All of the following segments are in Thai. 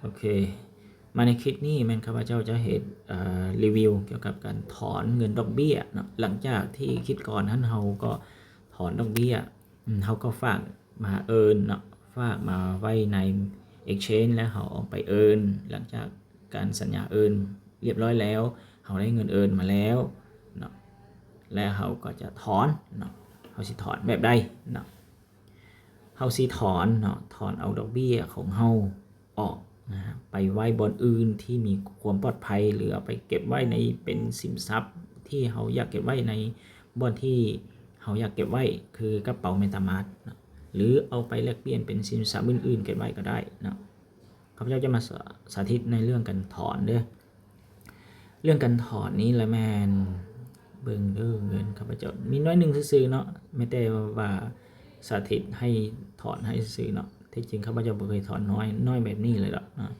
โอเคมาในคลิปนี้แม่นข้าพเจ้าจะเห็นรีวิวเกี่ยวกับการถอนเงินดอกเบี้ยเนาะหลังจากที่คิดก่อนนั้นเราก็ถอนดอกเบี้ยเขาก็ฝากมาเอินเนาะฝากมาไว้ใน Exchange แล้วเขาเอาไปเอินหลังจากการสัญญาเอินเรียบร้อยแล้วเขาได้เงินเอินมาแล้วเนาะแล้วเขาก็จะถอนเนาะเขาสิถอนแบบใดเนาะเขาสิถอนเนาะถอนเอาดอกเบี้ยของเขาออกนะไปไว้บนอื่นที่มีความปลอดภัยหรือเอาไปเก็บไว้ในเป็นสินทรัพย์ที่เขาอยากเก็บไว้ในบนที่เขาอยากเก็บไว้คือกระเป๋าเมตามาสนะหรือเอาไปแลกเปลี่ยนเป็นสินทรัพย์อื่นๆเก็บไว้ก็ได้นะข้าพเจ้าจะมาสาธิตในเรื่องการถอนเด้อเรื่องการถอนนี้ละแมนเบิ่งเด้อเงินข้าพเจ้ามีน้อยหนึ่งซื้อเนาะไม่ได้ว่าสาธิตให้ถอนให้ซื้อเนาะที่จริงข้าพเจ้าบ่เคยถอนน้อยแบบนี้เลยหรอกนะ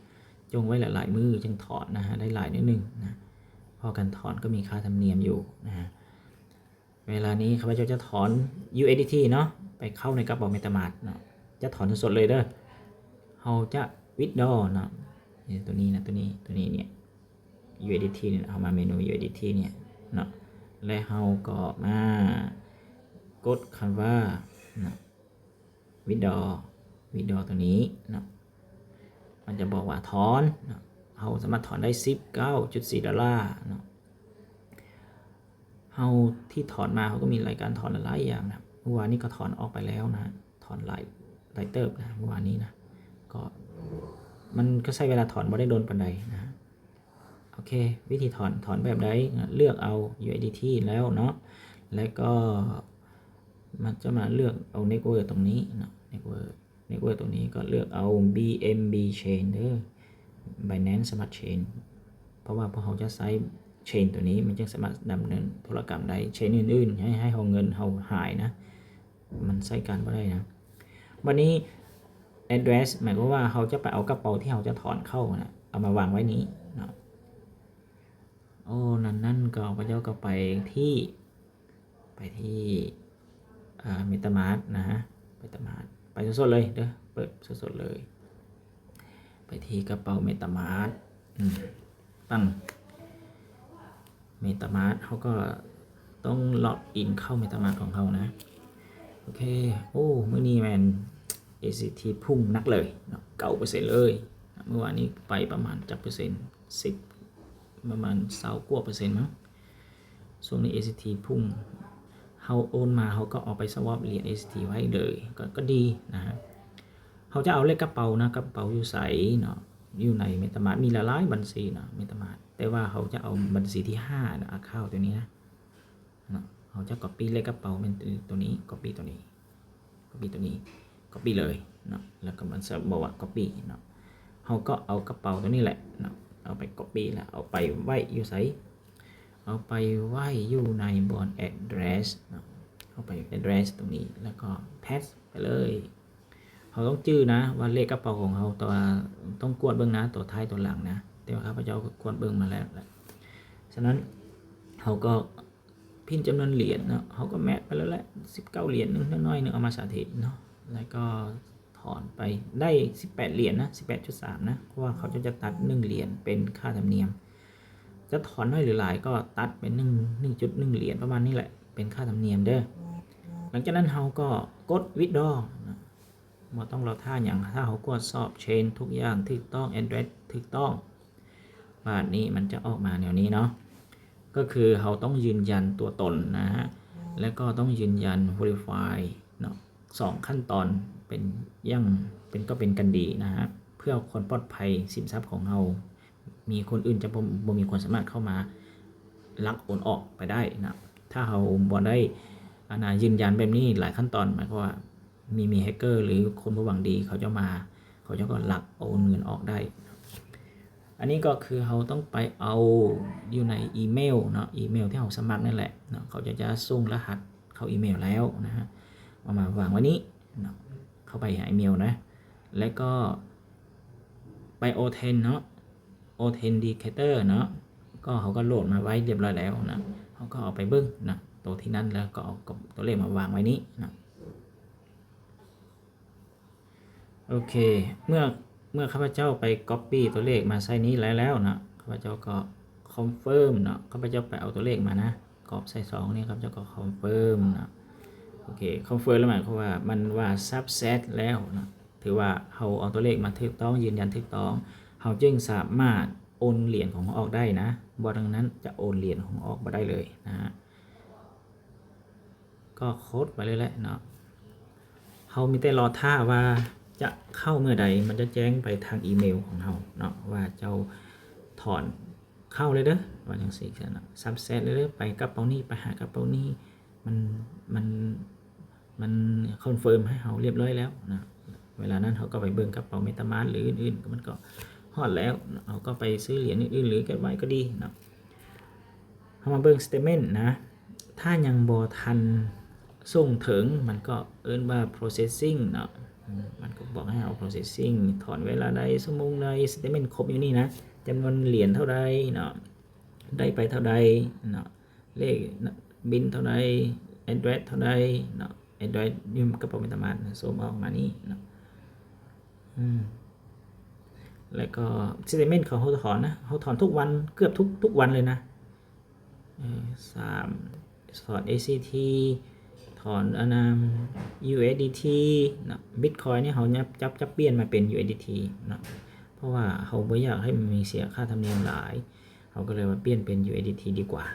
จงไว้หลายๆมือจึงถอนนะฮะได้หลายนิดนึงนะเพราะการถอนก็มีค่าธรรมเนียมอยู่นะฮะเวลานี้ข้าพเจ้าจะถอน USDT เนาะไปเข้าในกระเป๋าเมตามาสเนาะจะถอนสดๆเลยเด้อเราจะ withdraw เนาะนี่ตัวนี้นะตัวนี้เนี่ย USDT เนี่ยเอามาเมนู USDT เนี่ยเนาะและเราก็มากดคำว่าเนาะ withdraw ตัวนี้เนาะมันจะบอกว่าถอนเนาะเราสามารถถอนได้ $19.4 เนาะเราที่ถอนมาเขาก็มีรายการถอนหลายอย่างนะเมื่อวานนี้ก็ถอนออกไปแล้วนะถอนหลายเติบนะเมื่อวานนี้นะก็มันก็ใช้เวลาถอนไม่ได้โดนปันใดนะโอเควิธีถอนแบบใดเลือกเอา USDT แล้วเนาะแล้วก็มันจะมาเลือกเอา Network ตรงนี้เนาะ Network ตรงนี้ก็เลือกเอา BNB Chain เด้อ Binance Smart Chain เพราะว่าพอเขาจะใช้เชนตัวนี้มันจึงสามารถดำเนินธุรกรรมได้เชนอื่นๆให้เขาเงินเขาหายนะมันใช้การไม่ได้นะวันนี้ address หมายความว่าเขาจะไปเอากระเป๋าที่เขาจะถอนเข้านะเอามาวางไว้นี้เนาะโอ้นั่นก็พระเจ้าก็ไปที่เมตามาสนะฮะเมตามาสไปสดๆเลยเด้อเปิดสดๆเลยไปที่กระเป๋าเมตามาสตั้งเมตามาสเขาก็ต้องล็อกอินเข้าเมตามาสของเขานะโอเคโอ้เมื่อนี้แมน ACT พุ่งนักเลยเนาะ9%เลยเมื่อวานนี้ไปประมาณจักเปอร์เซ็นต์10ประมาณ20กว่า%มั้งช่วงนี้ ACT พุ่งเขาโอนมาเขาก็เอาไปสวอปเหรียญ ACT ไว้เลยก็ดีนะฮะเขาจะเอาเลขกระเป๋านะกระเป๋าอยู่ใสเนาะอยู่ในเมตามาสมีหลายบัญชีนะเมตามาสแต่ว่าเขาจะเอาบัญชีที่5นะaccount ตัวนี้นะเขาจะ copy เลขกระเป๋าเป็นตัวนี้ copy ตัวนี้ copy ตัวนี้ copy เลยเนาะแล้วก็มันจะบอกว่า copy เนาะเขาก็เอากระเป๋าตัวนี้แหละเนาะเอาไป copy แล้วเอาไปไว้อยู่ไสเอาไปไว้อยู่ในบน address เนาะเอาไป address ตรงนี้แล้วก็ paste ไปเลยเขาต้องจื้อนะว่าเลขกระเป๋าของเขาตัวต้องกวดเบื้องนะตัวท้ายตัวหลังนะแต่ว่าข้าพเจ้ากวดเบื้องมาแล้วฉะนั้นเขาก็พิมพ์จำนวนเหรียญเนาะเขาก็แมทไปแล้วแหละ19เหรียญนึงน้อยนึงเอามาสาธิตเนาะแล้วก็ถอนไปได้18เหรียญนะ 18.3 นะเพราะว่าเขาจะตัด1เหรียญเป็นค่าธรรมเนียมจะถอนน้อยหรือหลายก็ตัดเป็น1.1เหรียญประมาณนี้แหละเป็นค่าธรรมเนียมเด้อหลังจากนั้นเขาก็กด withdraw นะบ่ต้องรอท่าอย่างถ้าเขากดสอบเชนทุกอย่างถูกต้อง address ถูกต้องบาทนี้มันจะออกมาแนวนี้เนาะก็คือเขาต้องยืนยันตัวตนนะฮะแล้วก็ต้องยืนยัน verify เนาะ2ขั้นตอนเป็นเป็นกันดีนะฮะเพื่อความปลอดภัยสินทรัพย์ของเรามีคนอื่นจะบ่มีความสามารถเข้ามาลักโอนออกไปได้นะถ้าเราบ่ได้ยืนยันแบบนี้หลายขั้นตอนหมายความว่ามีแฮกเกอร์หรือคนผู้หวังดีเขาจะก็ลักโอนเงินออกได้อันนี้ก็คือเราต้องไปเอาอยู่ในอีเมลเนาะอีเมลที่เราสมัครนั่นแหละเนาะเขาจะส่งรหัสเข้าอีเมลแล้วนะฮะเอามาวางไว้นี้เนาะเข้าไปหาอีเมลนะแล้วก็ไป O10 เนาะ Authenticator เนาะก็เขาก็โหลดมาไว้เรียบร้อยแล้วนะเขาก็เอาไปเบิ้งนะตัวที่นั่นแล้วก็เอาตัวเลขมาวางไว้นี้นะโอเคเมื่อ เมื่อข้าพเจ้าไป copy ตัวเลขมาใส่นี้แล้วนะข้าพเจ้าก็ confirm เนาะข้าพเจ้าไปเอาตัวเลขมานะกรอบใส่2นี่ข้าพเจ้าก็ confirm นะโอเค confirm แล้วหมายความว่ามันว่า subset แล้วนะถือว่าเราเอาตัวเลขมาถูกต้องยืนยันถูกต้องเราจึงสามารถโอนเหรียญของออกได้นะบ่ดังนั้นจะโอนเหรียญของออกมาได้เลยนะฮะก็โค้ดไปเลยแหละเนาะเรามีแต่รอท่าว่าจะเข้าเมื่อใดมันจะแจ้งไปทางอีเมลของเราเนาะว่าเจ้าถอนเข้าเลยเด้อว่าอย่างสี่นะซับเซตเลยเด้อไปกระเป๋านี้ไปหากระเป๋านี้มันคอนเฟิร์มให้เราเรียบร้อยแล้วนะเวลานั้นเขาก็ไปเบิ่งกระเป๋าเมตามาสหรืออื่นๆมันก็ฮอดแล้วเราก็ไปซื้อเหรียญอื่นๆหรือเก็บไว้ก็ดีนะเขามาเบิ่งสเตทเมนต์นะถ้ายังบ่ทันส่งถึงมันก็เอิ้นว่า processing เนาะมันก็บอกให้เอา processing ถอนเวลาใดชั่วโมงใด statement ครบอยู่นี่นะจำนวนเหรียญเท่าใดเนาะได้ไปเท่าใดเนาะเลขบินเท่าใด address เท่าใดเนาะ address ยืมกระเป๋าเมตามาสส่งออกมานี่เนาะแล้วก็ statement ของเขาถอนนะเขาถอนทุกวันเกือบทุกวันเลยนะถอน ACT ถอนUSDT นะ Bitcoin เนี่ยเขาจับเปลี่ยนมาเป็น USDT นะเพราะว่าเขาไม่อยากให้มันมีเสียค่าธรรมเนียมหลายเขาก็เลยมาเปลี่ยนเป็น USDT ดีกว่า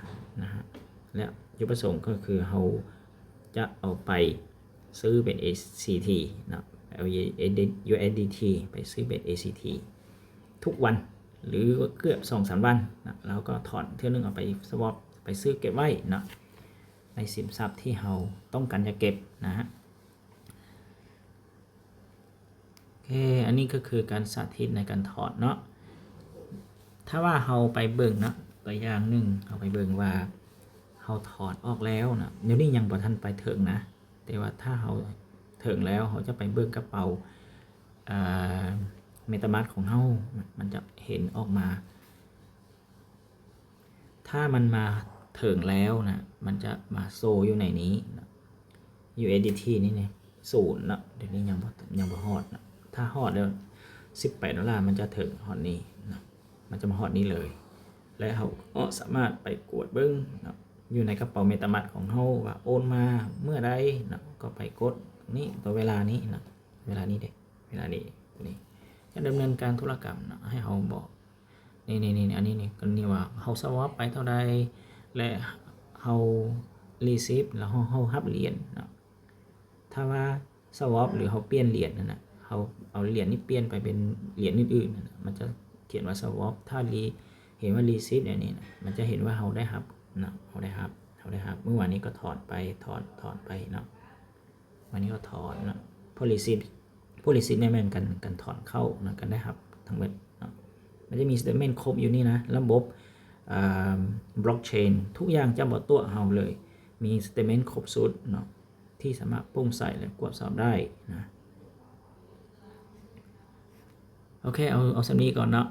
นะฮะและจุดประสงค์ก็คือเขาจะเอาไปซื้อเป็น ACT นะเอา USDT ไปซื้อเป็น ACT ทุกวันหรือเกือบ 2-3 วันนะแล้วก็ถอนเท่านึงเอาไป swap ไปซื้อเก็บไว้นะในสินทรัพย์ที่เราต้องการจะเก็บนะฮะโอเคอันนี้ก็คือการสาธิตในการถอดเนาะถ้าว่าเราไปเบิ่งนะตัวอย่างหนึ่งเราไปเบิ่งว่าเราถอดออกแล้วนะเดี๋ยวนี้ยังบ่ทันไปถึงนะแต่ว่าถ้าเราถึงแล้วเราจะไปเบิ่งกระเป๋าเมตามาสของเรามันจะเห็นออกมาถ้ามันมาถึงแล้วนะมันจะมาโซอยู่ในนี้นะ USDT นี่เนี่ย0นะเดี๋ยวนี้ยังบ่ฮอดนะถ้าฮอดแล้ว$18มันจะถึงฮอดนี้นะมันจะมาฮอดนี้เลยและเราก็สามารถไปกดเบิ่งนะอยู่ในกระเป๋าเมตามาสของเราว่าโอนมาเมื่อใดนะก็ไปกดนี่ตัวเวลานี้นะเวลานี้เด้เวลานี้นี่จะดำเนินการธุรกรรมนะให้เราบอกนี่อันนี้นี่ก็นี่ว่าเราสวอปไปเท่าใดและเรารีซีฟแล้วเรารับเหรียญนะถ้าว่าสวอปหรือเราเปลี่ยนเหรียญนั่นนะเราเอาเหรียญนี้เปลี่ยนไปเป็นเหรียญอื่นๆนะมันจะเขียนว่าสวอปถ้าเห็นว่ารีซีฟอย่างนี้นะมันจะเห็นว่าเราได้รับนะเราได้รับเมื่อวานนี้ก็ถอนไปเนาะวันนี้ก็ถอนนะพอรีซีฟเนี่ยมันกันถอนเข้านะกันได้รับทั้งหมดนะมันจะมีสเตทเมนต์ครบอยู่นี่นะระบบบล็อกเชนทุกอย่างจะบอกตัวเราเลยมีสเตทเมนต์ครบสุดเนาะที่สามารถโปร่งใสและตรวจสอบได้นะโอเคเอาสำนี้ก่อนเนาะ